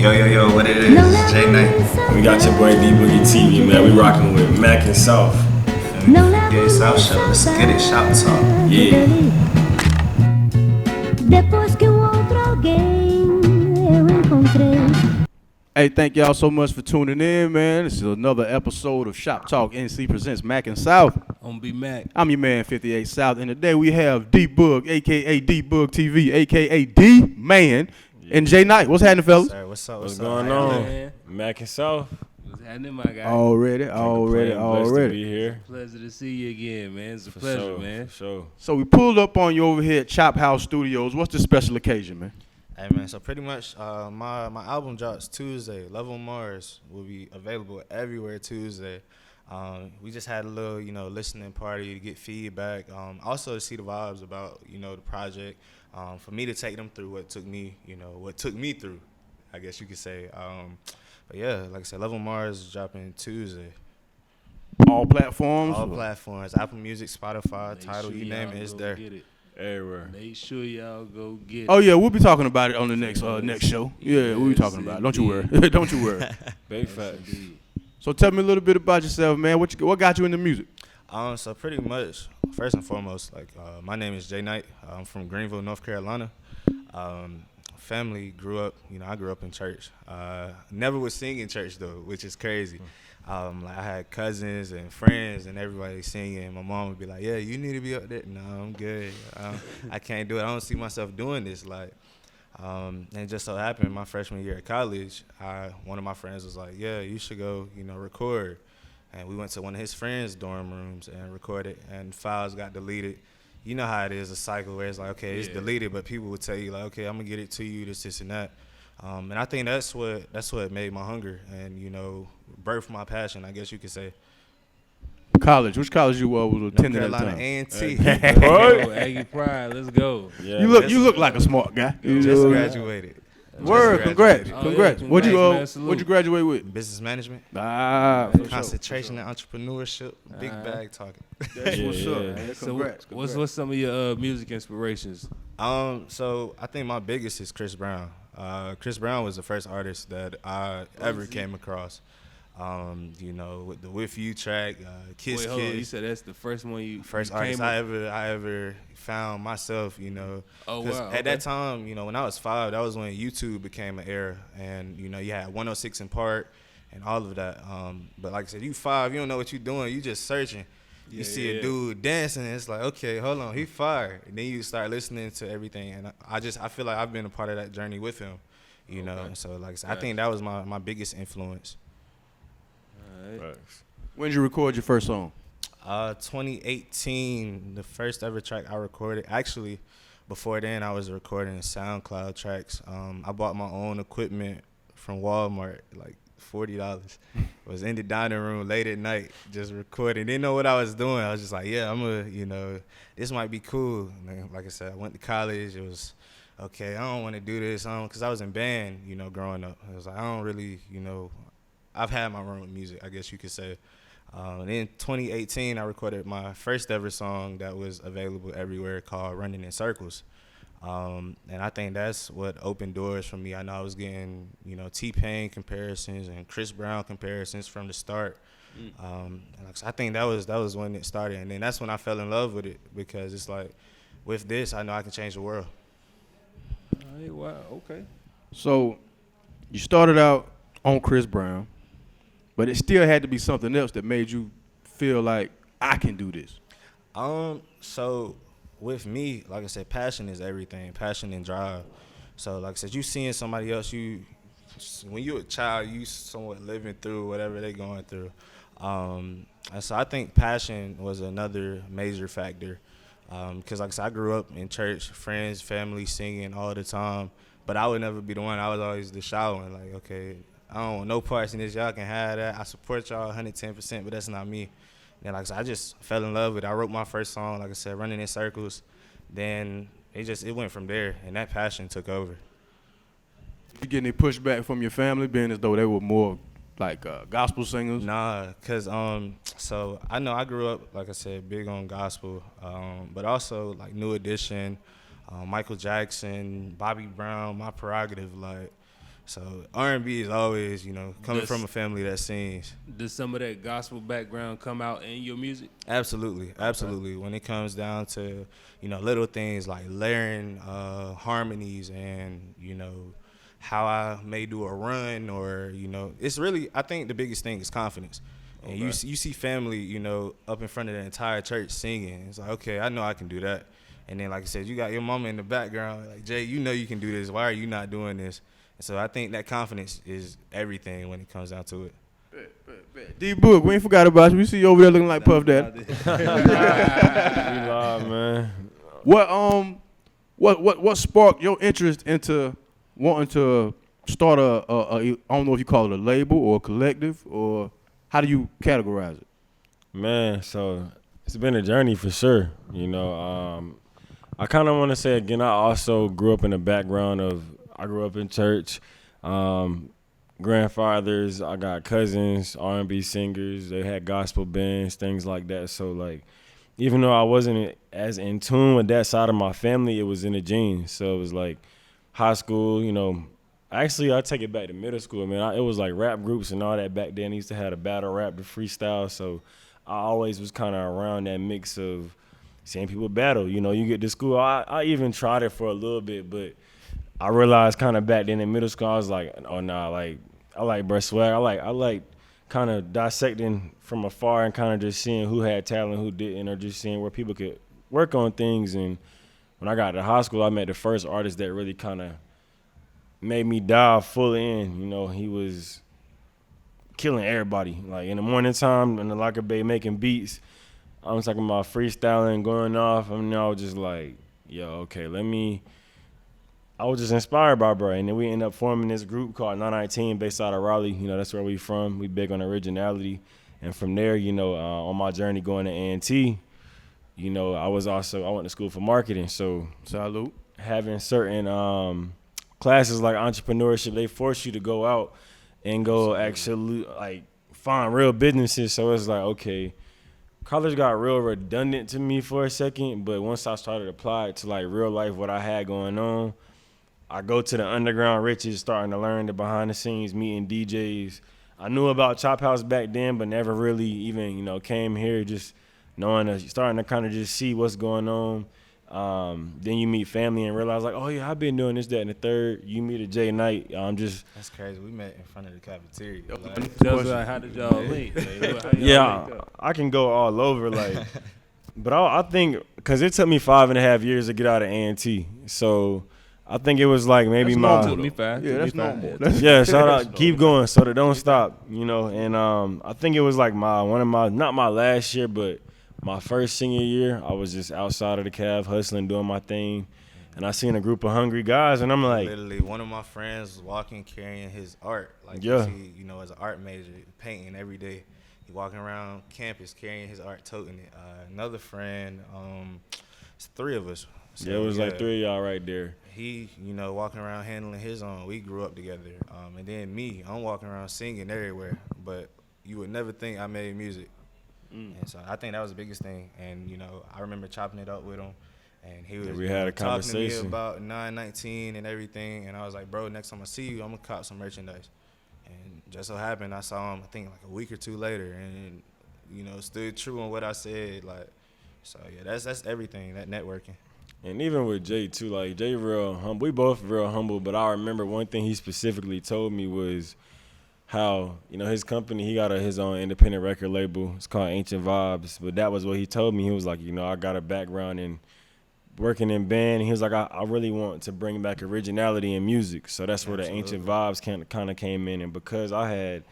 Yo, what it is? Jay Knight. We got your boy DeeBoogieTV, man. We rocking with Mack&South. Mack&South show. Let's get it. ShopTalk. Yeah. Depois que outro alguém eu encontrei. Hey, thank y'all so much for tuning in, man. This is another episode of Shop Talk NC presents Mack&South. I'm B Mack. I'm your man, 58 South, and today we have DeeBoog, aka DeeBoogieTV, aka D Man, and Jay Knight. What's happening, fellas? Sir, what's up? What's going on? Man. Mack&South. What's happening, my guy? Already. Blessed to be here. Pleasure to see you again, man. It's a For pleasure, sure, man. For sure. So we pulled up on you over here at ChopHouze Studios. What's the special occasion, man? Hey man, so pretty much my album drops Tuesday. Love on Mars will be available everywhere Tuesday. We just had a little, listening party to get feedback. Also to see the vibes about, the project. For me to take them through what took me through, I guess you could say. But yeah, like I said, Love on Mars is dropping Tuesday. All platforms? All platforms, Apple Music, Spotify, Tidal, Sure you name y'all it, it's go there. Get it. Everywhere. Make sure y'all go get it. Oh yeah, we'll be talking about it on the next show. Yeah, we'll be Yes, talking about it. Don't you worry. indeed. Don't you worry. Big facts. Indeed. So tell me a little bit about yourself, man. What got you into music? So pretty much, first and foremost, my name is Jay Knight. I'm from Greenville, North Carolina. Family grew up, I grew up in church. Never would sing in church though, which is crazy. I had cousins and friends and everybody singing. My mom would be like, "Yeah, you need to be up there." No, I'm good. I can't do it. I don't see myself doing this. And it just so happened my freshman year at college, one of my friends was like, "Yeah, you should go, record." And we went to one of his friends' dorm rooms and recorded, and files got deleted. You know how it is, a cycle where it's like, okay, it's deleted, but people would tell you like, okay, I'm gonna get it to you, this and that. And I think that's what made my hunger and birthed my passion, I guess you could say. College. Which college you was North attending at the Carolina time? A&T. Let's go, Aggie Pride. Let's go. Yeah. You look like a smart guy. Just graduated. Word, congrats. Oh, Congrats. yeah, What'd congrats, man. you graduate with? Business management, For sure. concentration in entrepreneurship, big bag talking. That's what's Yeah, up. yeah. Man. So Congrats. what's some of your music inspirations? So I think my biggest is Chris Brown. Chris Brown was the first artist that I ever came across. With the With You track, Kiss Wait, hold on. You Kiss. said that's the first one you First you artist came I ever found myself, Oh, 'Cause wow, at that time, when I was 5, that was when YouTube became an era, and you had 106 in Park and all of that. But like I said, you 5, you don't know what you're doing, you just searching. You see a dude dancing, and it's like, okay, hold on, he fire. And then you start listening to everything, and I feel like I've been a part of that journey with him, know. So like I said, I think that was my biggest influence. Facts. When did you record your first song? 2018, the first ever track I recorded. Actually, before then, I was recording SoundCloud tracks. I bought my own equipment from Walmart, like $40. Was in the dining room late at night, just recording. Didn't know what I was doing. I was just like, yeah, this might be cool. And then, like I said, I went to college. It was, okay, I don't want to do this. Because I was in band, growing up. I was like, I don't really, I've had my run with music, I guess you could say. And in 2018, I recorded my first ever song that was available everywhere called Running in Circles. And I think that's what opened doors for me. I know I was getting, T-Pain comparisons and Chris Brown comparisons from the start. And I think that was when it started. And then that's when I fell in love with it, because it's like, with this, I know I can change the world. Hey, wow, okay. So you started out on Chris Brown, but it still had to be something else that made you feel like I can do this. So with me, like I said, passion is everything. Passion and drive. So like I said, you seeing somebody else, when you're a child, you somewhat living through whatever they're going through. And so I think passion was another major factor. Because like I said, I grew up in church, friends, family, singing all the time. But I would never be the one. I was always the shy one. Like, okay, I don't want no parts in this. Y'all can have that. I support y'all 110%, but that's not me. Then, like I said, I just fell in love with it. I wrote my first song, like I said, Running in Circles. Then it went from there, and that passion took over. You getting any pushback from your family, being as though they were more like gospel singers? Nah, cause so I know I grew up, like I said, big on gospel, but also like New Edition, Michael Jackson, Bobby Brown, My Prerogative, like. So R&B is always, you know, coming Does- from a family that sings. Does some of that gospel background come out in your music? Absolutely, absolutely. When it comes down to, you know, little things like layering harmonies and, you know, how I may do a run or, you know, it's really, I think the biggest thing is confidence. And you see family, you know, up in front of the entire church singing. It's like, okay, I know I can do that. And then, like I said, you got your mama in the background, like, Jay, you know you can do this. Why are you not doing this? And so I think that confidence is everything when it comes down to it. D-Boog, we ain't forgot about you. We see you over there looking like Puff Daddy. We live, man. What sparked your interest into wanting to start I don't know if you call it a label or a collective, or how do you categorize it? Man, so it's been a journey for sure. You know, I kind of want to say again, I also grew up in the background of, I grew up in church. Grandfathers, I got cousins, R&B singers. They had gospel bands, things like that. So, like, even though I wasn't as in tune with that side of my family, it was in the genes. So it was like high school, you know. Actually, I take it back to middle school, man. It was like rap groups and all that back then. I used to have a battle rap, the freestyle. So I always was kind of around that mix of seeing people battle. You know, you get to school. I even tried it for a little bit, but I realized kind of back then in middle school, I was like, oh, nah, like, I like bruh swag. I like kind of dissecting from afar and kind of just seeing who had talent, who didn't, or just seeing where people could work on things. And when I got to high school, I met the first artist that really kind of made me dive full in. You know, he was killing everybody. Like, in the morning time in the locker bay making beats, I was talking about freestyling, going off. I mean, I was just like, yo, okay, I was just inspired by bro. And then we ended up forming this group called 919 based out of Raleigh. You know, that's where we from. We big on originality. And from there, you know, on my journey going to A&T, you know, I went to school for marketing. So Salute. having certain classes like entrepreneurship, they force you to go out and go actually like find real businesses. So it's like, okay, college got real redundant to me for a second, but once I started to apply it to like real life, what I had going on, I go to the underground riches, starting to learn the behind the scenes, meeting DJs. I knew about ChopHouze back then, but never really even, you know, came here just knowing, starting to kind of just see what's going on. Then you meet family and realize like, oh yeah, I've been doing this, that, and the third. You meet a Jay Knight. That's crazy. We met in front of the cafeteria. Like, Tell us how did y'all link? Like, how y'all yeah, linked up? I can go all over like, but I think because it took me 5.5 years to get out of A&T, so I think it was like maybe That's my normal, Took me fast. Yeah, Took that's me fast. normal. That's yeah, shout out, keep going, so that don't stop, you know. And I think it was like not my last year, but my first senior year. I was just outside of the caf, hustling, doing my thing, and I seen a group of hungry guys, and I'm like, literally, one of my friends was walking carrying his art. Like, Yeah. he, you know, as an art major, painting every day. He walking around campus carrying his art, toting it. Another friend, it's 3 of us. So, yeah, it was like 3 of y'all right there. He, you know, walking around handling his own. We grew up together. And then me, I'm walking around singing everywhere. But you would never think I made music. And so I think that was the biggest thing. And, you know, I remember chopping it up with him. And he was we had a talking to conversation me about 919 and everything. And I was like, bro, next time I see you, I'm going to cop some merchandise. And just so happened, I saw him, I think, like a week or 2 later. And, you know, stood true on what I said. Like, so, yeah, that's everything, that networking. And even with Jay too, like Jay real humble. We both real humble, but I remember one thing he specifically told me was how, you know, his company, he got his own independent record label. It's called Ancient Vibes. But that was what he told me. He was like, you know, I got a background in working in band. And he was like, I really want to bring back originality in music. So that's where the Ancient Vibes kind of came in. And because I had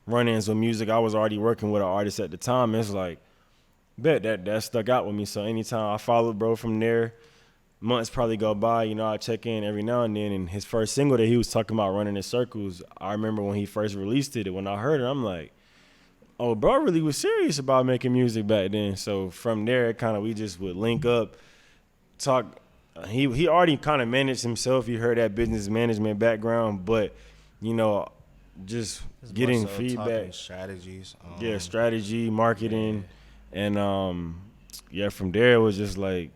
run-ins with music, I was already working with an artist at the time. It's like, bet that stuck out with me. So anytime I followed bro from there, months probably go by, you know, I check in every now and then. And his first single that he was talking about running in circles, I remember when he first released it, when I heard it, I'm like, oh, bro really was serious about making music back then. So from there, we just would link up, talk. He already kind of managed himself. He heard that business management background, but, you know, just It's getting more so feedback. talking strategies. Yeah, strategy, marketing, and from there it was just like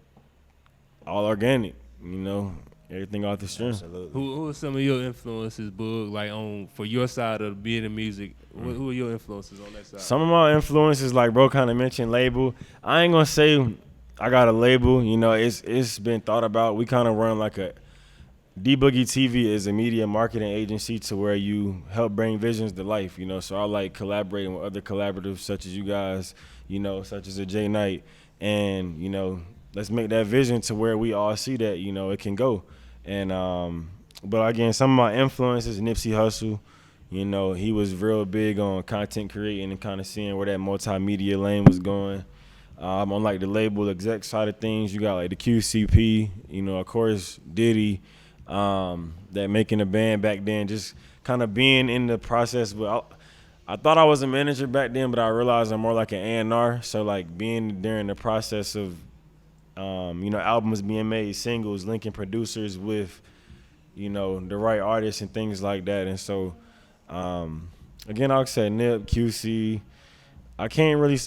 all organic, you know. everything off the stream. Absolutely. Who are some of your influences, Boog, like on for your side of being in music? Who are your influences on that side? Some of my influences, like bro kind of mentioned, label. I ain't gonna say I got a label. You know, it's been thought about. We kind of run like a DeeBoogieTV is a media marketing agency to where you help bring visions to life. You know, so I like collaborating with other collaboratives such as you guys. You know, such as a Jay Knight, and you know, let's make that vision to where we all see that you know it can go. And but again, some of my influences, Nipsey Hussle. You know, he was real big on content creating and kind of seeing where that multimedia lane was going. On like the label exec side of things, you got like the QCP, you know, of course, Diddy, that making a band back then, just kind of being in the process. But I thought I was a manager back then, but I realized I'm more like an A&R. So like being during the process of, you know, albums being made, singles, linking producers with, you know, the right artists and things like that. And so, again, I'll say Nip, QC. I can't really,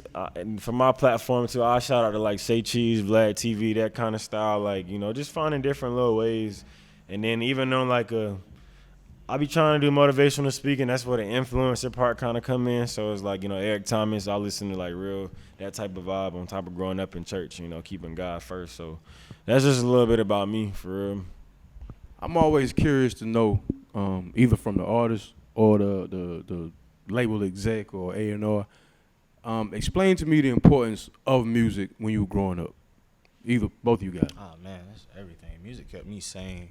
for my platform too, I shout out to like Say Cheese, Vlad TV, that kind of style. Like, you know, just finding different little ways. And then even on like I be trying to do motivational speaking. That's where the influencer part kind of come in. So it's like, you know, Eric Thomas, I listen to like real, that type of vibe on top of growing up in church, you know, keeping God first. So that's just a little bit about me for real. I'm always curious to know, either from the artist or the label exec or A&R, explain to me the importance of music when you were growing up. Either, both of you guys. Oh man, that's everything. Music kept me sane.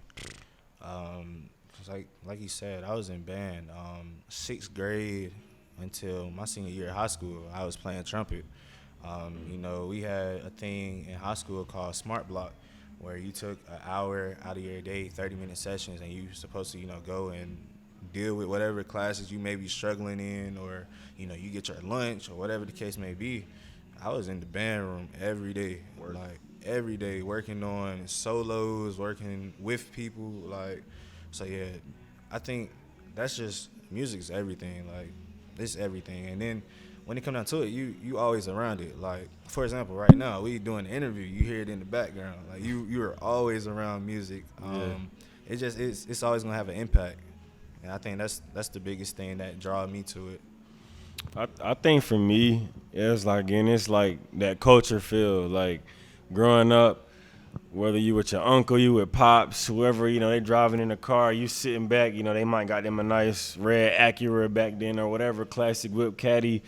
'Cause like you said, I was in band 6th grade until my senior year of high school. I was playing trumpet. You know, we had a thing in high school called Smart Block, where you took an hour out of your day, 30-minute sessions, and you were supposed to, you know, go and deal with whatever classes you may be struggling in, or, you know, you get your lunch or whatever the case may be. I was in the band room every day, like every day, working on solos, working with people, like, so yeah, I think that's just, music's everything, like, it's everything. And then when it comes down to it, you always around it. Like, for example, right now, we doing an interview, you hear it in the background, like, you are always around music. It's always gonna have an impact. And I think that's the biggest thing that draws me to it. I think for me, it's like, and it's like that culture feel, like growing up, whether you with your uncle, you with pops, whoever, you know, they driving in the car, you sitting back, you know, they might got them a nice red Acura back then or whatever, classic whip caddy,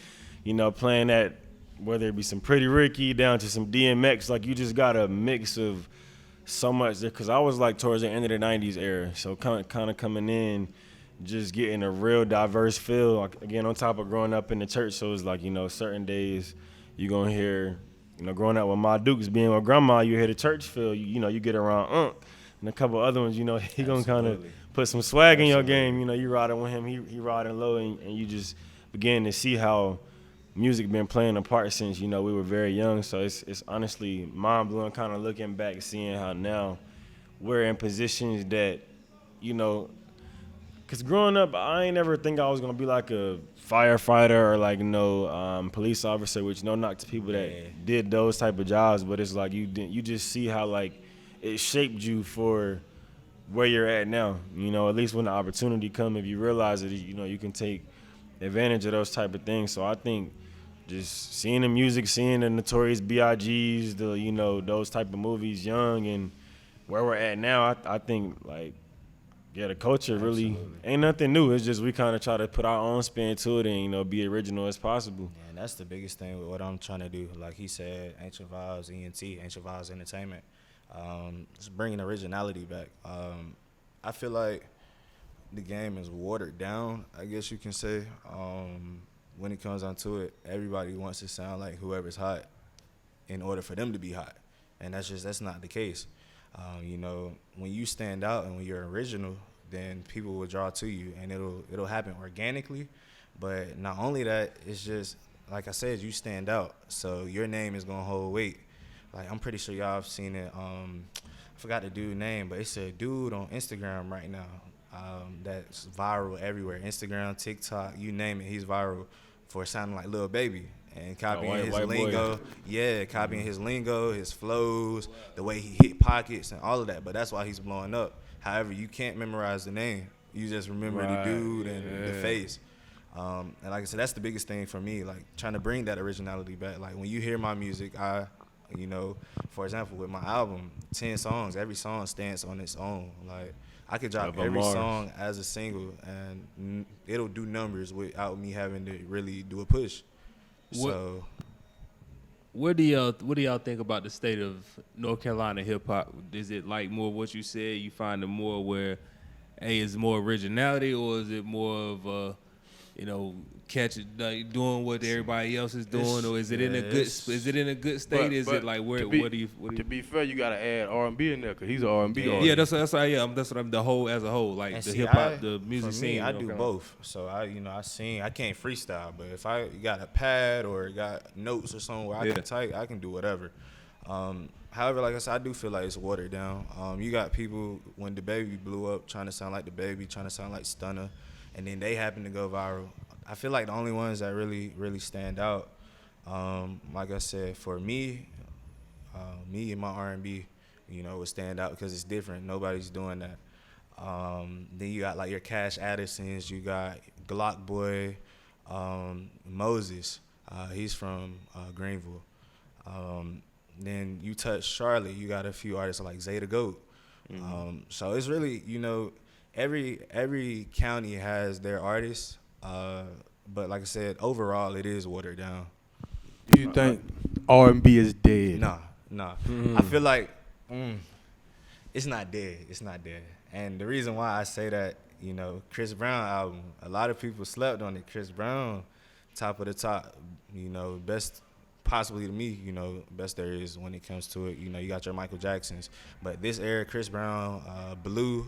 you know, playing that, whether it be some Pretty Ricky down to some DMX, like you just got a mix of so much there. Cause I was like towards the end of the 90s era. So kind of coming in, just getting a real diverse feel, like, again, on top of growing up in the church. So it's like, you know, certain days you gonna hear, you know, growing up with my Dukes, being with grandma, you hear the church feel, you know, you get around and a couple other ones, you know, he gonna kind of put some swag in your game. You know, you riding with him, he riding low, and you just begin to see how music been playing a part since, you know, we were very young. So it's honestly mind-blowing kind of looking back, seeing how now we're in positions that, you know, because growing up, I ain't ever think I was going to be like a firefighter or like, you know, police officer, which no knock to people that did those type of jobs. But it's like you just see how, like, it shaped you for where you're at now. You know, at least when the opportunity come, if you realize that, you know, you can take advantage of those type of things. So I think just seeing the music, seeing the Notorious B.I.G.'s, the, you know, those type of movies young and where we're at now, I think, like, yeah, the culture really ain't nothing new. It's just we kind of try to put our own spin to it and, you know, be original as possible. Yeah, and that's the biggest thing with what I'm trying to do. Like he said, Ancient Vibes, ENT, Ancient Vibes Entertainment. Just bringing originality back. I feel like the game is watered down, I guess you can say. When it comes down to it, everybody wants to sound like whoever's hot in order for them to be hot. And that's not the case. You know, when you stand out and when you're original, then people will draw to you, and it'll happen organically. But not only that, it's just, like I said, you stand out, so your name is gonna hold weight. Like, I'm pretty sure y'all have seen it. I forgot the dude's name, but it's a dude on Instagram right now that's viral everywhere. Instagram, TikTok, you name it, he's viral for sounding like Lil Baby and copying white his boy. lingo. Yeah, copying his lingo, his flows, the way he hit pockets and all of that. But that's why he's blowing up. However, you can't memorize the name. You just remember the dude and the face. And like I said, that's the biggest thing for me, like trying to bring that originality back. Like when you hear my music, you know, for example, with my album, 10 songs, every song stands on its own. Like I could drop every song as a single and it'll do numbers without me having to really do a push. So what do y'all think about the state of North Carolina hip hop? Is it like more what you said, you find it more where is more originality, or is it more of like doing what everybody else is doing, or is it in a good state? Is it like where? What do you? To be fair, you gotta add R&B in there because he's an R&B artist. Yeah, that's what I'm. The whole as a whole, like and the see, hip hop, the music for me, scene. I do both. So I sing. I can't freestyle, but if I got a pad or got notes or something where I can type, I can do whatever. However, like I said, I do feel like it's watered down. You got people when DaBaby blew up trying to sound like DaBaby, trying to sound like Stunner, and then they happen to go viral. I feel like the only ones that really stand out, like I said, for me and my R&B, would stand out because it's different. Nobody's doing that. Then you got like your Cash Addisons, you got Glock Boy, Moses. He's from Greenville. Then you touch Charlotte, you got a few artists like Zay the Goat. So it's really, every county has their artists. But like I said, overall it is watered down. Do you think R&B is dead? Nah. I feel like it's not dead. It's not dead. And the reason why I say that, Chris Brown album, a lot of people slept on it. Chris Brown, top of the top, best possibly to me, best there is when it comes to it. You got your Michael Jacksons. But this era, Chris Brown, Blue,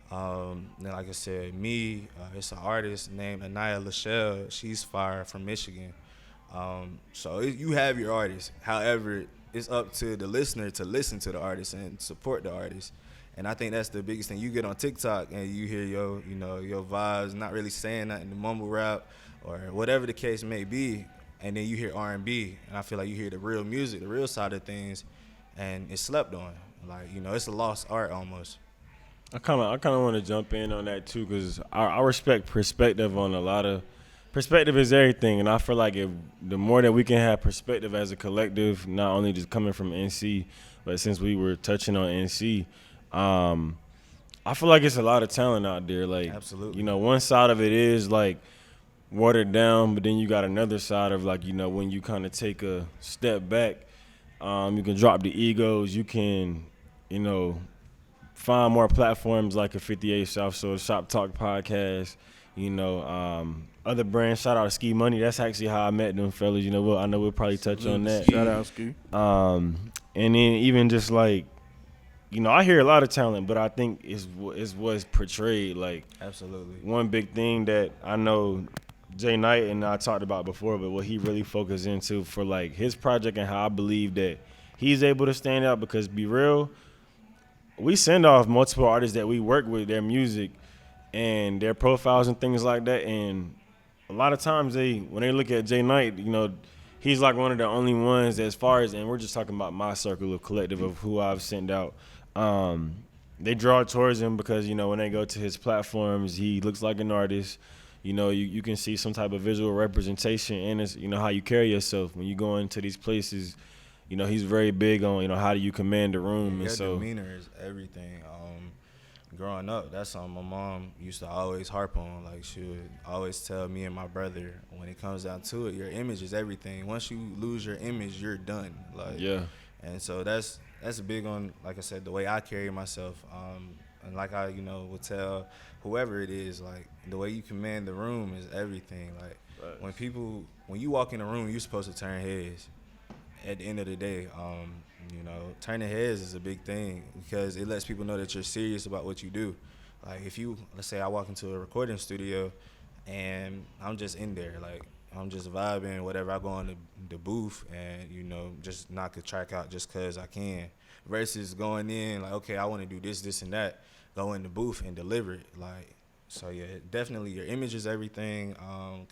then like I said, it's an artist named Anaya Lachelle. She's fire from Michigan. So you have your artists. However, it's up to the listener to listen to the artist and support the artist. And I think that's the biggest thing. You get on TikTok and you hear your vibes, not really saying nothing, the mumble rap or whatever the case may be, and then you hear R&B, and I feel like you hear the real music, the real side of things, and it's slept on. Like, it's a lost art almost. I kind of want to jump in on that too, because I respect perspective on a lot of. Perspective is everything, and I feel like the more that we can have perspective as a collective, not only just coming from NC, but since we were touching on NC, I feel like it's a lot of talent out there. Like, absolutely, one side of it is like watered down, but then you got another side of like, when you kind of take a step back, you can drop the egos, you can, find more platforms like a 58 South, so ShopTalk podcast, other brands. Shout out to Ski Money. That's actually how I met them fellas. I know we'll probably touch on that. Shout out Ski. And then even just like, I hear a lot of talent, but I think it's what's portrayed. Like, absolutely, one big thing that I know Jay Knight and I talked about before, but what he really focused into for like his project and how I believe that he's able to stand out, because be real, we send off multiple artists that we work with, their music and their profiles and things like that, and a lot of times when they look at Jay Knight, he's like one of the only ones as far as, and we're just talking about my circle of collective of who I've sent out. They draw towards him because, when they go to his platforms, he looks like an artist. You can see some type of visual representation in it, how you carry yourself when you go into these places. He's very big on, how do you command the room. Your and so demeanor is everything. Growing up, that's something my mom used to always harp on. Like, she would always tell me and my brother, when it comes down to it, your image is everything. Once you lose your image, you're done. Like, yeah. And so that's big on, like I said, the way I carry myself. And like I, would tell whoever it is, like, the way you command the room is everything. Like, when you walk in a room, you're supposed to turn heads. At the end of the day, turning heads is a big thing because it lets people know that you're serious about what you do. Like, let's say I walk into a recording studio and I'm just in there, like, I'm just vibing, whatever. I go in the booth and, just knock a track out just because I can, versus going in, like, okay, I want to do this, and that, go in the booth and deliver it. Like, so, yeah, definitely your image is everything,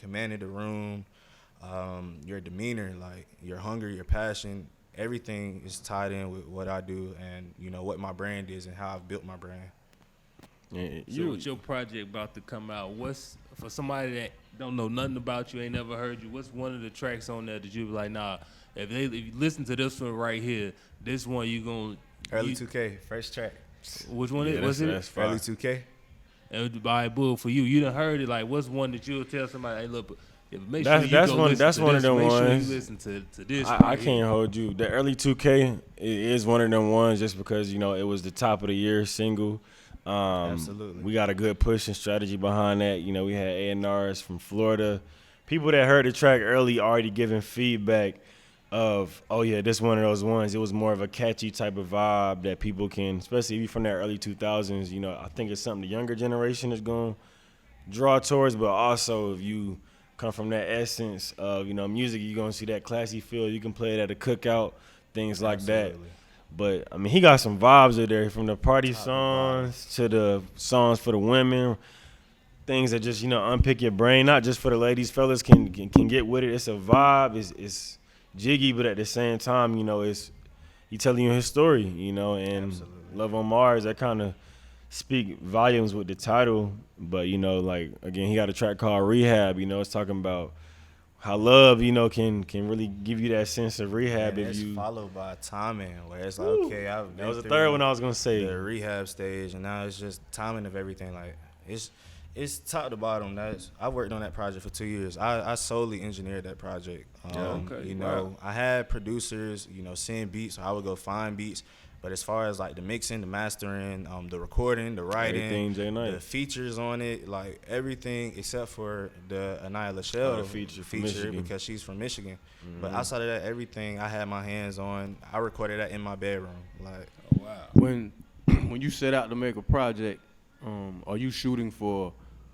commanding the room, your demeanor, like your hunger, your passion, everything is tied in with what I do and, you know, what my brand is and how I've built my brand. So with your project about to come out, what's, for somebody that don't know nothing about you, ain't never heard you, what's one of the tracks on there that you be like, nah, if you listen to this one right here, this one you gonna Early 2K, first track. Which one was it? That's Early 2K. And by bull for you done heard it. Like, what's one that you'll tell somebody? Hey, look, make That's- sure you that's go one- listen that's to one this. of them Make sure ones. you listen to this. I right can't here. hold you. The early 2K is one of them ones just because, you know, it was the top of the year single. Absolutely. We got a good push and strategy behind that. You know, we had A&Rs from Florida. People that heard the track early already giving feedback of, oh, yeah, this one of those ones. It was more of a catchy type of vibe that people can, especially if you're from that early 2000s, you know, I think it's something the younger generation is going to draw towards, but also if you come from that essence of, you know, music, you're going to see that classy feel. You can play it at a cookout, things like that. Absolutely. But, I mean, he got some vibes in there from the party songs to the songs for the women, things that just, you know, unpick your brain, not just for the ladies. Fellas can get with it. It's a vibe. It's jiggy, but at the same time, you know, it's he telling you his story, you know, and Absolutely. Love on Mars, that kind of speak volumes with the title. But, you know, like, again, he got a track called Rehab, you know, it's talking about how love, you know, can really give you that sense of rehab And if it's you. followed by timing, where it's like, okay, I've That was the been third through one I was gonna say. the rehab stage, and now it's just timing of everything. Like it's top to bottom. I worked on that project for 2 years. I solely engineered that project. Okay, You know, I had producers, you know, send beats, so I would go find beats. But as far as like the mixing, the mastering, the recording, the writing, Everything Jay Knight. the features on it, like everything except for the Anaya Lachelle the feature from Michigan. because she's from Michigan. But outside of that, everything I had my hands on. I recorded that in my bedroom. Like, Oh, wow. When you set out to make a project, are you shooting for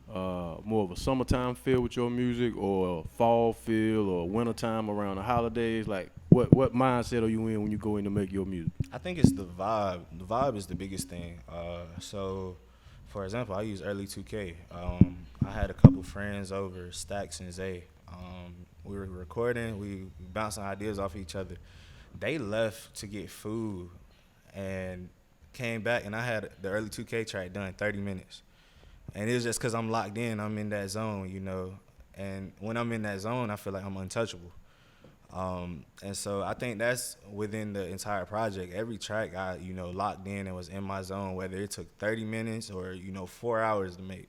more of a summertime feel with your music, or a fall feel, or wintertime around the holidays? Like, what mindset are you in when you go in to make your music? I think it's the vibe. The vibe is the biggest thing. So, for example, I use early 2K. I had a couple friends over, Stacks and Zay. We were recording. We bouncing ideas off each other. They left to get food and came back, and I had the early 2K track done in 30 minutes. And it was just because I'm locked in. I'm in that zone, you know. And when I'm in that zone, I feel like I'm untouchable. And so I think that's within the entire project. Every track I, you know, locked in and was in my zone, whether it took 30 minutes or, you know, 4 hours to make.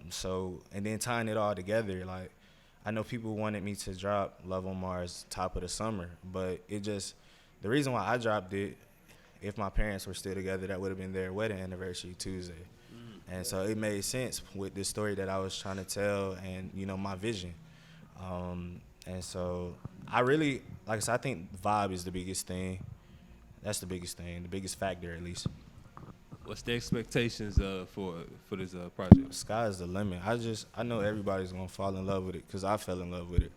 So, and then tying it all together, like, I know people wanted me to drop Love on Mars top of the summer, but it just, the reason why I dropped it, if my parents were still together, that would have been their wedding anniversary Tuesday. And so it made sense with the story that I was trying to tell and, you know, my vision. And so I really, like I said, I think vibe is the biggest thing. That's the biggest thing, the biggest factor at least. What's the expectations for this project? Sky is the limit. I know everybody's going to fall in love with it because I fell in love with it.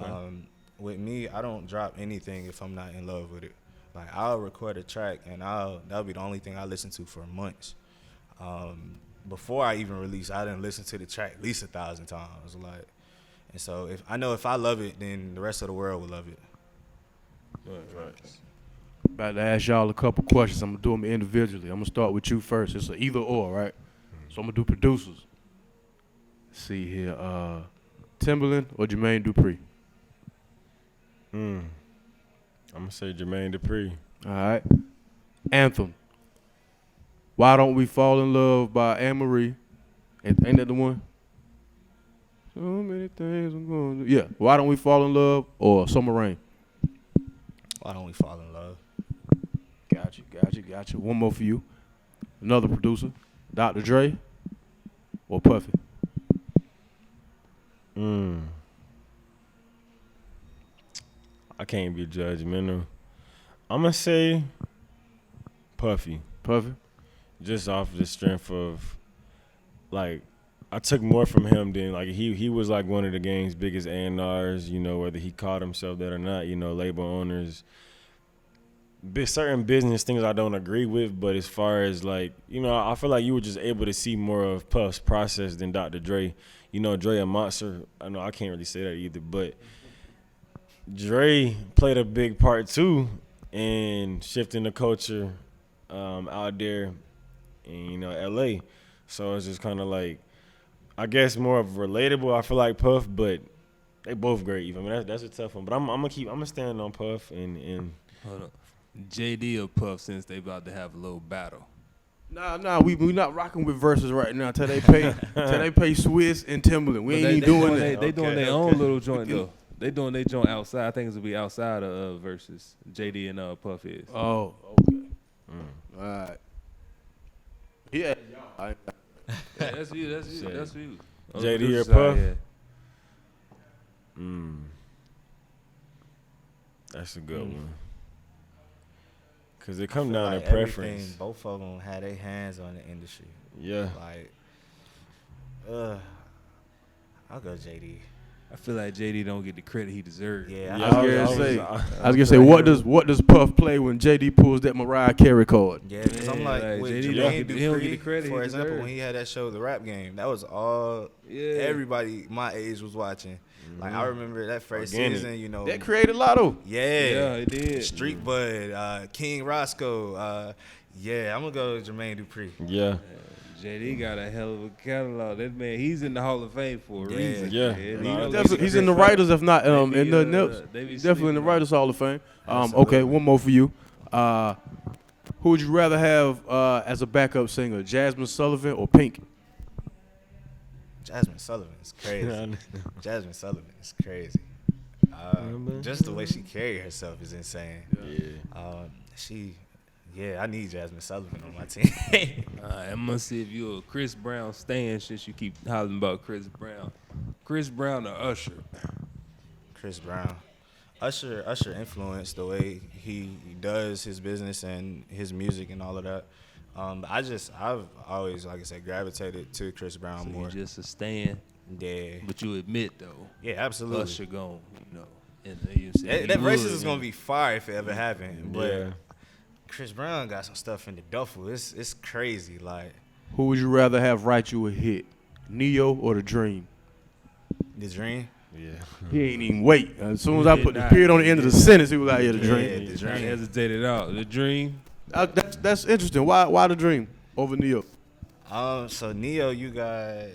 Okay. With me, I don't drop anything if I'm not in love with it. Like, I'll record a track and that'll be the only thing I listen to for months. Before I even release, I didn't listen to the track at least 1,000 times. Like, and so if I love it, then the rest of the world will love it. Right. About to ask y'all a couple questions. I'm gonna do them individually. I'm gonna start with you first. It's an either or, right? So I'm gonna do producers. Let's see here, Timbaland or Jermaine Dupri? I'm gonna say Jermaine Dupri. All right. Anthem. Why Don't We Fall in Love by Anne Marie? Ain't that the one? So many things I'm going to do. Yeah. Why Don't We Fall in Love or Summer Rain? Why don't we fall in love? Got you. One more for you. Another producer. Dr. Dre or Puffy? I can't be judgmental. I'm gonna say Puffy. Puffy? Just off the strength of, like, I took more from him than, like, he was like one of the game's biggest A&Rs, you know, whether he called himself that or not, you know, label owners certain business things I don't agree with, but as far as like, you know, I feel like you were just able to see more of Puff's process than Dr. Dre. You know, Dre a monster. I know I can't really say that either, but Dre played a big part too in shifting the culture out there in, you know, LA. So it's just kind of like, I guess more of relatable. I feel like Puff, but they both great. I mean, that's a tough one. But I'm gonna stand on Puff and Hold up. JD or Puff, since they about to have a little battle. Nah, we not rocking with verses right now till they pay Swiss and Timberland. We ain't even doing that. They doing their own little joint though. They doing their joint outside. I think it's gonna be outside of versus JD and Puff is. Oh, okay. All right. Yeah. Yeah, that's you. That's you. JD or Puff? Yeah. That's a good one. Cause it come down like to preference. everything, both of them had their hands on the industry. Yeah. Like, I'll go JD. I feel like JD don't get the credit he deserves. Yeah, Yeah, I was gonna say, what does Puff play when JD pulls that Mariah Carey card? Yeah, because I'm like, like, with JD Jermaine he don't get the Dupri, credit for he example, deserve. when he had that show, The Rap Game, that was all everybody my age was watching. Like, I remember that first Organic. season, you know. That created Lotto. Yeah, it did. Street Bud, King Roscoe. Yeah, I'm going to go Jermaine Dupri. Yeah. JD got a hell of a catalog. That man, he's in the Hall of Fame for a reason. Yeah. He's in the writers, if not in nothing else. He's definitely in the writers Hall of Fame. Okay, one more for you. Who would you rather have as a backup singer, Jasmine Sullivan or Pink? Jasmine Sullivan is crazy. Jasmine Sullivan is crazy. Just the way she carried herself is insane. I need Jasmine Sullivan on my team. I'm gonna see if you're a Chris Brown stan since you keep hollering about Chris Brown. Chris Brown or Usher? Chris Brown. Usher influenced the way he does his business and his music and all of that. I've always, like I said, gravitated to Chris Brown So more. you just a stan, Yeah. but you admit though, Yeah, absolutely. Usher gone, you know. And you said That he versus would, is gonna be fire if it ever happened. But Yeah. Chris Brown got some stuff in the duffel. It's crazy. Like, Who would you rather have write you a hit, Neo or The Dream? The Dream. Yeah. He ain't even wait. As soon as I did put the not. period on the end of the sentence, he was like, yeah, The Yeah, Dream. The I Dream. hesitated out. The Dream. That's interesting. Why The Dream over Neo? So Neo, you got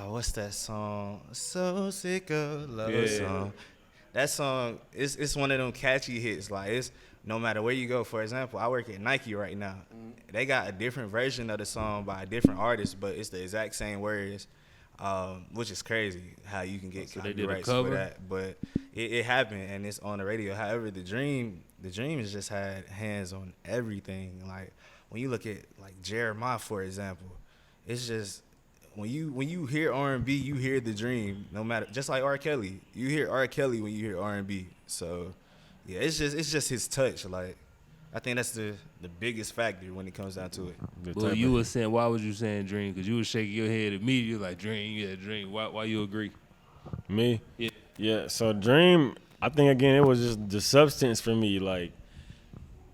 what's that song? So sick of love Yeah. song. That song it's one of them catchy hits. Like, it's no matter where you go. For example, I work at Nike right now. They got a different version of the song by a different artist, but it's the exact same words, which is crazy how you can get So they did a copyrights for cover? that. But it happened and it's on the radio. However, the Dream has just had hands on everything. Like, when you look at like Jeremiah, for example, it's just when you hear R&B, you hear the Dream. No matter, just like R. Kelly, you hear R. Kelly when you hear R&B. So yeah, it's just his touch. Like, I think that's the biggest factor when it comes down to it. Well, you were saying, why was you saying Dream? Because you was shaking your head immediately like Dream, yeah, Dream. Why you agree? Me? Yeah. Yeah, so Dream, I think, again, it was just the substance for me. Like,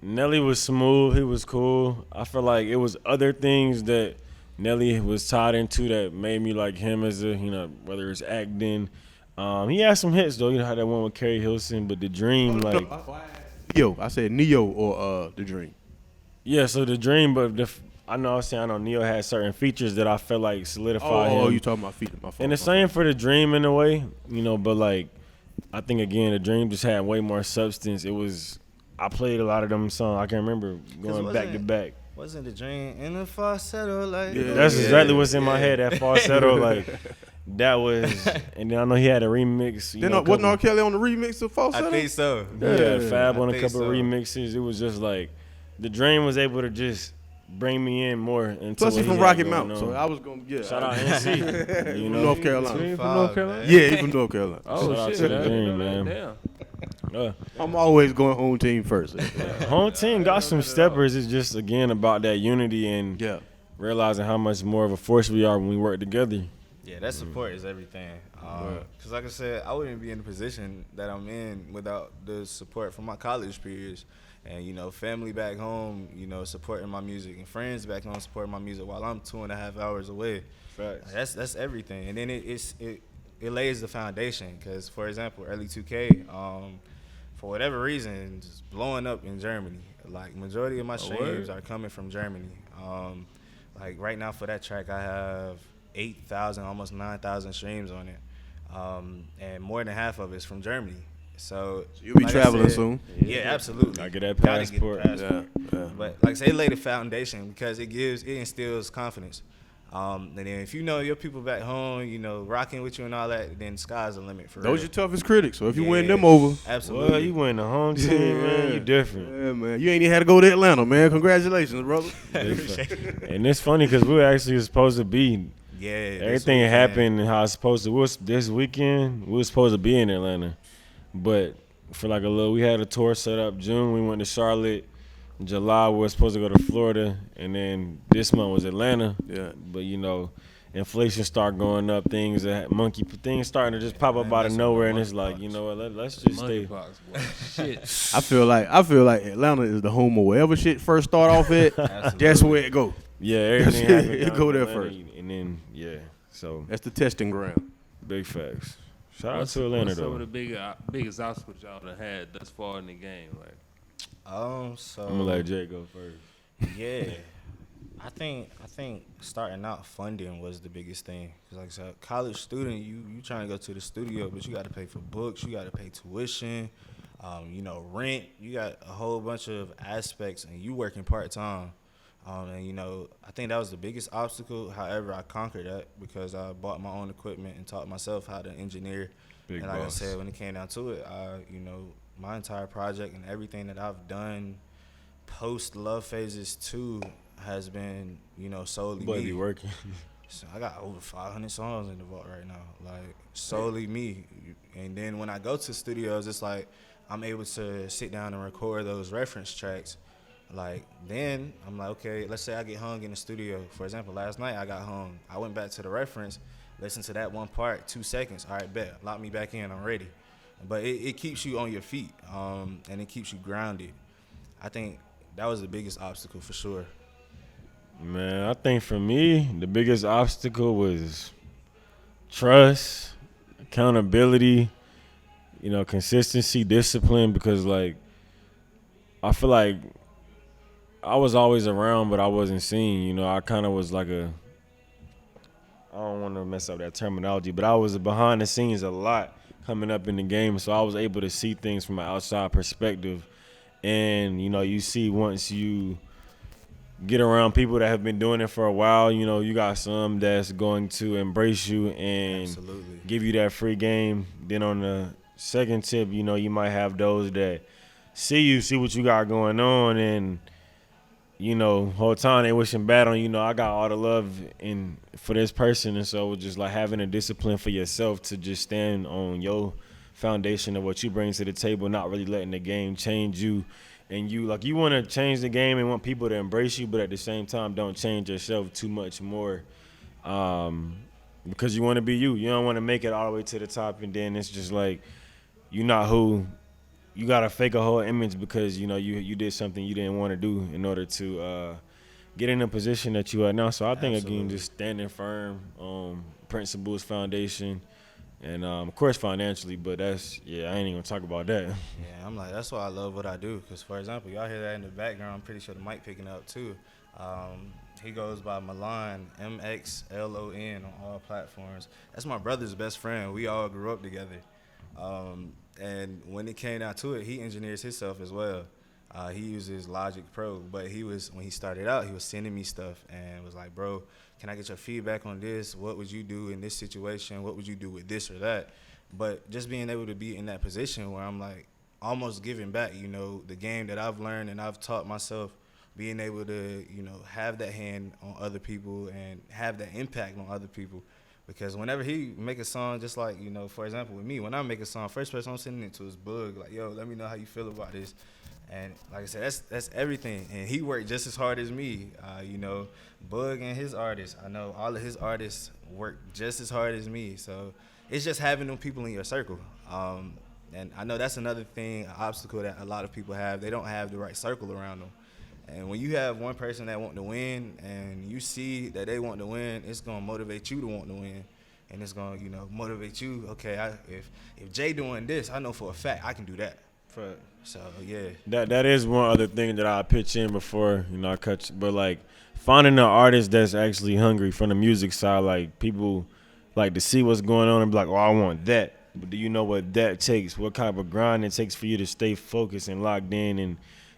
Nelly was smooth. He was cool. I feel like it was other things that Nelly was tied into that made me like him as a, you know, whether it's acting. He had some hits, though. You know how that one with Carrie Hilson, but the Dream, like. I said Neo or The Dream. Yeah, so the Dream, but I know Neo had certain features that I felt like solidified him. Oh, you talking about feet? My fault. And the same for the Dream in a way, you know, but like, I think again, the Dream just had way more substance. I played a lot of them songs. I can remember going back to back. Wasn't the Dream in the falsetto? Like, Yeah. That's exactly what's in my head, that falsetto, like, that was, and then I know he had a remix. Wasn't R. Kelly on the remix of Falsetto? I think so. Yeah, Fab I on a think couple so. of remixes. It was just like, the Dream was able to just bring me in more into Plus, what he's from he had Rocky going Mount, on. so I was going to, Shout out NC. You know, North Carolina. Dream from Fog, North Carolina? man. Yeah, he's from North Carolina. Oh, Shout out shit. to the I Dream, didn't know man. that. Damn. I'm always going home team first. Home team got some steppers. It's just, again, about that unity and Yeah. realizing how much more of a force we are when we work together. Yeah, that support is everything. Because like I said, I wouldn't be in the position that I'm in without the support from my college peers. And, you know, family back home, you know, supporting my music. And friends back home supporting my music while I'm 2.5 hours away. Facts. That's everything. And then it lays the foundation. Because, for example, early 2K, for whatever reason, just blowing up in Germany. Like, majority of my streams are coming from Germany. Like, right now for that track, I have 8,000, almost 9,000 streams on it. And more than half of it's from Germany. So you'll be like traveling soon. Yeah, absolutely. I get that Gotta passport. Get the passport. Yeah. But like I say, it lay the foundation because it instills confidence. And then if you know your people back home, you know, rocking with you and all that, then sky's the limit for Those real. your toughest critics. So if you win them over, Absolutely. Well, you win the home team, man. You different. yeah, man. You ain't even had to go to Atlanta, man. Congratulations, brother. And it's funny because we were actually supposed to be. Yeah. Everything happened how it's supposed to. This weekend, we were supposed to be in Atlanta. But for like we had a tour set up. June, we went to Charlotte. July, we were supposed to go to Florida. And then this month was Atlanta. Yeah. But, you know, inflation started going up. Things starting to just pop up out of nowhere. And it's like, you know what, let's just stay. Monkeypox, boy. Shit. I feel like Atlanta is the home of wherever shit first start off at. That's where it go. Yeah, everything happened. It down go in there Atlanta, first. And then, yeah. So, That's the testing ground. big facts. Shout out to Atlanta, What's some though. of the biggest obstacles y'all done had thus far in the game? Like, So I'm going to let Jay go first. yeah, I think starting out funding was the biggest thing. 'Cause like I said, college student, you trying to go to the studio, but you got to pay for books, you got to pay tuition, you know, rent. You got a whole bunch of aspects, and you working part time. And you know, I think that was the biggest obstacle. However, I conquered that because I bought my own equipment and taught myself how to engineer. Big and like boss. I said, when it came down to it, you know, my entire project and everything that I've done post Love Phases 2 has been, you know, solely But me. be working. So I got over 500 songs in the vault right now, like solely me. And then when I go to studios, it's like I'm able to sit down and record those reference tracks. Like then I'm like, okay, let's say I get hung in the studio. For example, last night I got hung. I went back to the reference, listened to that one part, 2 seconds. All right, bet, lock me back in, I'm ready. But it keeps you on your feet, and it keeps you grounded. I think that was the biggest obstacle for sure. Man, I think for me, the biggest obstacle was trust, accountability, you know, consistency, discipline, because, like, I feel like I was always around, but I wasn't seen. You know, I kind of was like I don't want to mess up that terminology, but I was behind the scenes a lot coming up in the game, so I was able to see things from an outside perspective. And, you know, you see once you get around people that have been doing it for a while, you know, you got some that's going to embrace you and Absolutely. give you that free game. Then on the second tip, you know, you might have those that see what you got going on, and, you know, whole time they wishing bad on you. You know, I got all the love for this person, and so just like having a discipline for yourself to just stand on your foundation of what you bring to the table, not really letting the game change you. And you want to change the game and want people to embrace you, but at the same time, don't change yourself too much more, because you want to be you. You don't want to make it all the way to the top, and then it's just like you're not who. You gotta fake a whole image because, you know, you did something you didn't want to do in order to get in a position that you are now. So I think, again, just standing firm on principles, foundation, and of course financially. But I ain't even gonna talk about that. Yeah, I'm like, that's why I love what I do. Because, for example, y'all hear that in the background. I'm pretty sure the mic picking up, too. He goes by Milan, MXLON, on all platforms. That's my brother's best friend. We all grew up together. And when it came down to it, he engineers himself as well. He uses Logic Pro. But when he started out, he was sending me stuff and was like, bro, can I get your feedback on this? What would you do in this situation? What would you do with this or that? But just being able to be in that position where I'm like almost giving back, you know, the game that I've learned and I've taught myself, being able to, you know, have that hand on other people and have that impact on other people Because whenever he make a song, just like, for example, with me, when I make a song, first person I'm sending it to is Boog. Like, yo, let me know how you feel about this. And like I said, that's everything. And he worked just as hard as me. Boog and his artists, I know all of his artists work just as hard as me. So it's just having them people in your circle. And I know that's another thing, an obstacle that a lot of people have. They don't have the right circle around them. And when you have one person that want to win and you see that they want to win, it's going to motivate you to want to win. And it's going to, motivate you. Okay, if Jay doing this, I know for a fact I can do that. So, yeah. That is one other thing that I pitch in before, I cut you. But, like, finding an artist that's actually hungry from the music side, like, people like to see what's going on and be like, oh, I want that. But do you know what that takes? What kind of a grind it takes for you to stay focused and locked in and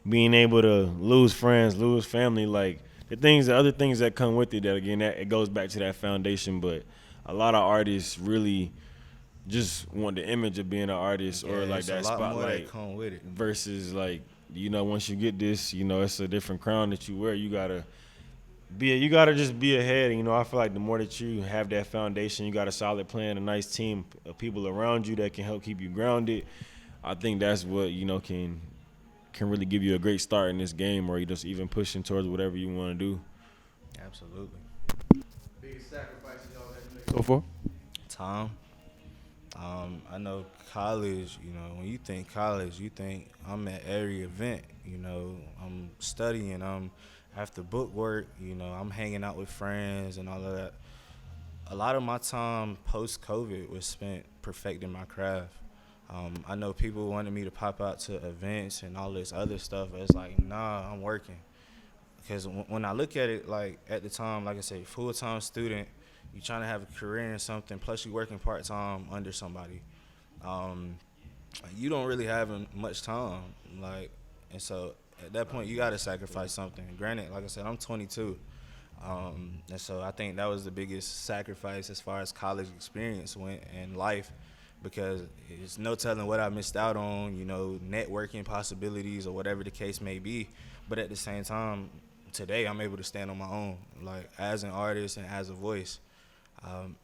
being able to lose friends, lose family, like the other things that come with it, that again, that it goes back to that foundation. But a lot of artists really just want the image of being an artist, or like that spotlight, come with it. Versus like, once you get this, it's a different crown that you wear. You gotta just be ahead. I feel like the more that you have that foundation, you got a solid plan, a nice team of people around you that can help keep you grounded. I think that's what, can really give you a great start in this game, or you just even pushing towards whatever you want to do. Absolutely. Biggest sacrifices y'all had to make so far? Time. I know college, when you think college, you think I'm at every event, I'm studying, I'm after book work, I'm hanging out with friends and all of that. A lot of my time post-COVID was spent perfecting my craft. I know people wanted me to pop out to events and all this other stuff, but it's like, nah, I'm working. Because when I look at it, like, at the time, like I said, full-time student, you're trying to have a career in something, plus you're working part-time under somebody. You don't really have much time, and so at that point, you got to sacrifice something. Granted, like I said, I'm 22, and so I think that was the biggest sacrifice as far as college experience went and life, because it's no telling what I missed out on, networking possibilities or whatever the case may be. But at the same time, today I'm able to stand on my own, like, as an artist and as a voice.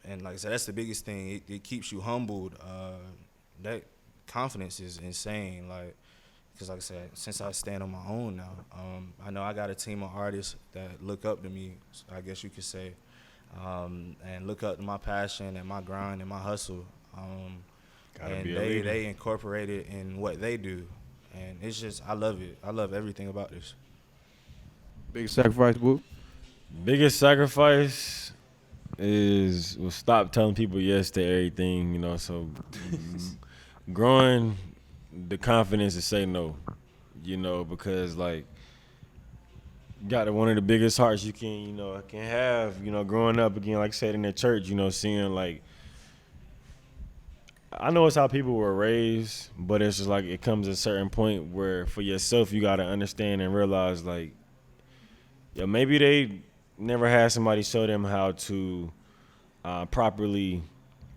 And like I said, that's the biggest thing. It keeps you humbled. That confidence is insane. Because like I said, since I stand on my own now, I know I got a team of artists that look up to me, I guess you could say, and look up to my passion and my grind and my hustle. And they incorporate it in what they do. And it's just, I love it. I love everything about this. Biggest sacrifice, Boog? Biggest sacrifice is stop telling people yes to everything, so growing the confidence to say no, because like got one of the biggest hearts you can have, growing up again, like I said, in the church, seeing like, I know it's how people were raised, but it's just like it comes a certain point where for yourself you got to understand and realize like, maybe they never had somebody show them how to properly,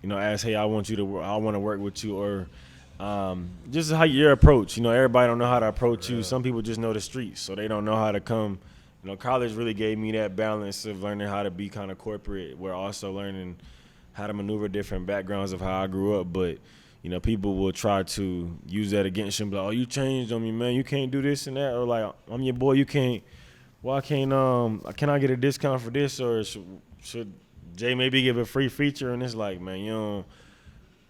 ask, hey, I want to work with you, or just how your approach. Everybody don't know how to approach you. Some people just know the streets, so they don't know how to come. College really gave me that balance of learning how to be kind of corporate, while also learning how to maneuver different backgrounds of how I grew up. But, people will try to use that against you and be like, oh, you changed on me, man. You can't do this and that. Or like, I'm your boy, you can't. Why can't can I get a discount for this, or should Jay maybe give a free feature? And it's like, man,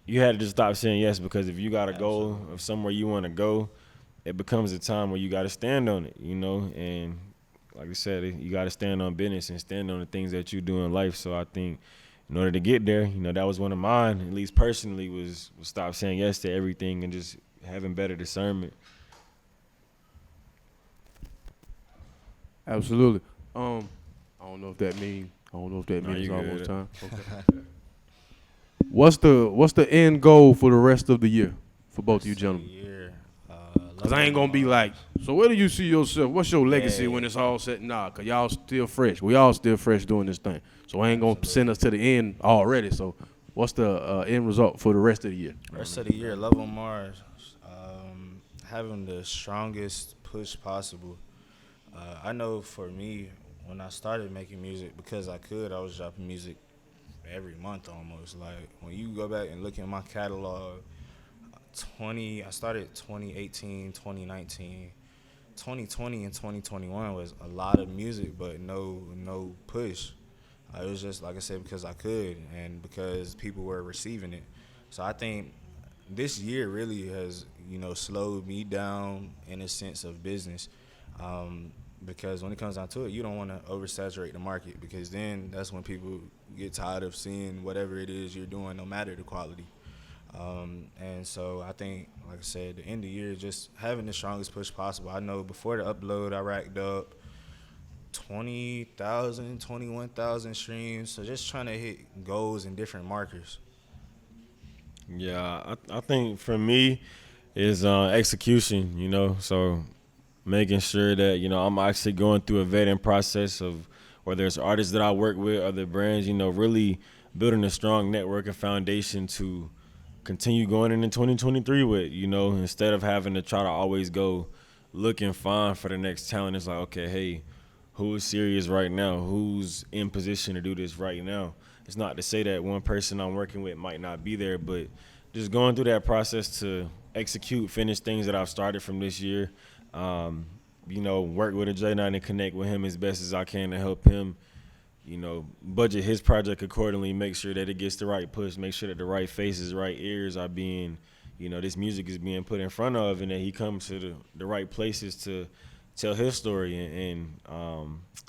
you had to just stop saying yes, because if you got a goal of somewhere you want to go, it becomes a time where you got to stand on it, and like I said, you got to stand on business and stand on the things that you do in life. So I think in order to get there, that was one of mine, at least personally, was stop saying yes to everything and just having better discernment. Absolutely. I don't know if that means it's almost time. Okay. What's the end goal for the rest of the year for both of you gentlemen? Because I ain't going to be like, so where do you see yourself? What's your legacy when it's all set? Nah, because y'all still fresh. We all still fresh doing this thing. So I ain't going to send us to the end already. So what's the end result for the rest of the year? Rest of the year, Love on Mars, having the strongest push possible. I know for me, when I started making music, because I was dropping music every month almost. Like when you go back and look at my catalog, I started 2018, 2019. 2020 and 2021 was a lot of music, but no push. It was just, like I said, because I could and because people were receiving it. So I think this year really has, slowed me down in a sense of business. Because when it comes down to it, you don't want to oversaturate the market, because then that's when people get tired of seeing whatever it is you're doing, no matter the quality. And so I think, like I said, the end of the year, just having the strongest push possible. I know before the upload, I racked up 20,000, 21,000 streams. So just trying to hit goals in different markers. Yeah, I think for me is execution, so making sure that, I'm actually going through a vetting process of whether it's artists that I work with, other brands, really building a strong network and foundation to continue going into 2023 with, instead of having to try to always go look and find for the next talent. It's like, okay, hey, who is serious right now? Who's in position to do this right now? It's not to say that one person I'm working with might not be there, but just going through that process to execute, finish things that I've started from this year, work with a Jay Knight and connect with him as best as I can to help him, budget his project accordingly, make sure that it gets the right push, make sure that the right faces, right ears are being, this music is being put in front of, and that he comes to the right places to tell his story, and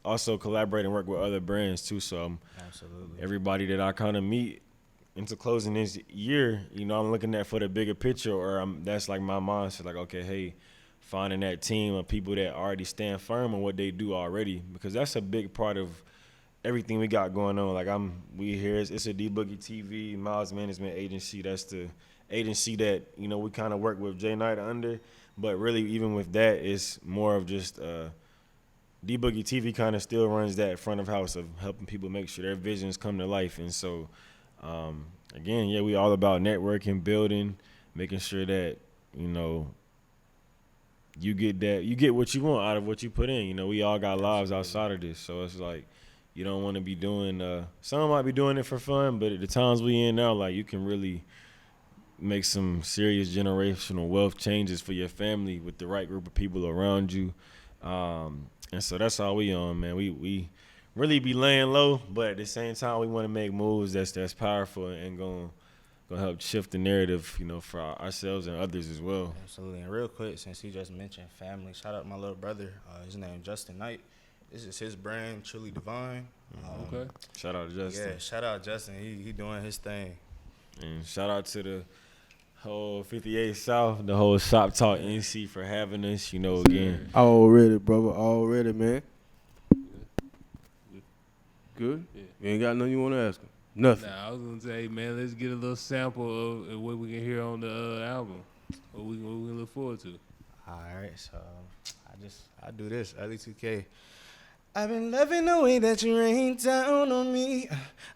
also collaborate and work with other brands too. So Absolutely. Everybody that I kind of meet into closing this year, I'm looking at for the bigger picture, or that's like my mindset, like, okay, hey, finding that team of people that already stand firm on what they do already, because that's a big part of everything we got going on. Like it's a DeeBoogieTV Miles Management Agency. That's the agency that, we kind of work with Jay Knight under. But really, even with that, it's more of just DeeBoogieTV kind of still runs that front of house of helping people make sure their visions come to life. And so, again, we all about networking, building, making sure that, you get what you want out of what you put in. We all got lives outside of this. So it's like, you don't want to be doing, some might be doing it for fun, but at the times we in now, like, you can really make some serious generational wealth changes for your family with the right group of people around you. And so that's all we on, man. We really be laying low, but at the same time, we want to make moves that's powerful and gonna help shift the narrative, for ourselves and others as well. Absolutely. And real quick, since you just mentioned family, shout out to my little brother. His name Justin Knight. This is his brand, Truly Divine. Okay. Shout out to Justin. Yeah, shout out Justin. He doing his thing. And shout out to the whole 58 South, the whole ShopTalk NC for having us, again. Already, brother. Already, man. Good? Yeah. You ain't got nothing you want to ask him? Nothing. Nah, I was gonna say, man, let's get a little sample of what we can hear on the album. What we can look forward to. All right, so I do this, early 2K. I've been loving the way that you rain down on me.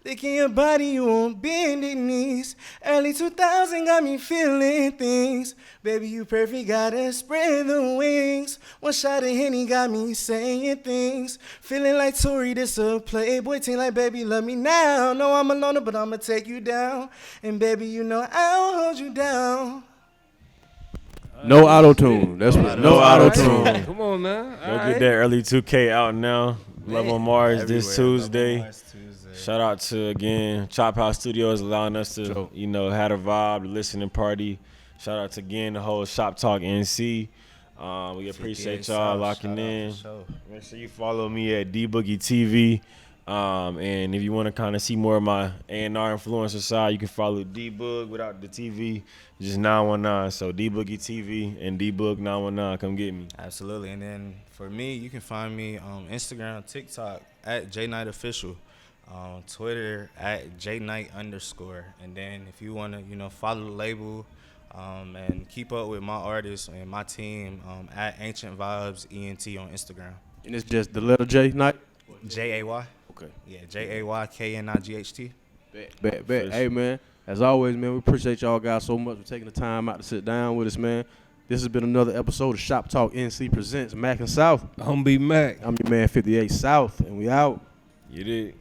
Licking your body, you on bended knees. Early 2000 got me feeling things. Baby, you perfect, gotta spread the wings. One shot of Henny got me saying things. Feeling like Tory, this a Playboy team. Like, baby, love me now. No, I'm a loner, but I'ma take you down. And baby, I'll hold you down. No auto-tune. That's what. No auto-tune. Right. Come on now. Go get that early 2K out now. Love on Mars this Tuesday. Shout out to, again, ChopHouze Studios allowing us to, have a vibe, the listening party. Shout out to, again, the whole ShopTalk NC. We appreciate y'all locking in. Make sure you follow me at DeeBoogieTV. And if you want to kind of see more of my A&R influencer side, you can follow DeeBoog without the TV, just 919. So DeeBoogieTV and DeeBoog 919, come get me. Absolutely. And then for me, you can find me on Instagram, TikTok at Jay Knight Official, on Twitter at JKnight_. And then if you want to, follow the label and keep up with my artists and my team at Ancient Vibes ENT on Instagram. And it's just the letter J, Knight? Jay. Okay. Yeah, JAYKNIGHT. Bet. Hey, man, as always, man, we appreciate y'all guys so much for taking the time out to sit down with us, man. This has been another episode of ShopTalk NC presents Mack&South. I'm B Mack. I'm your man 58 South, and we out. You did.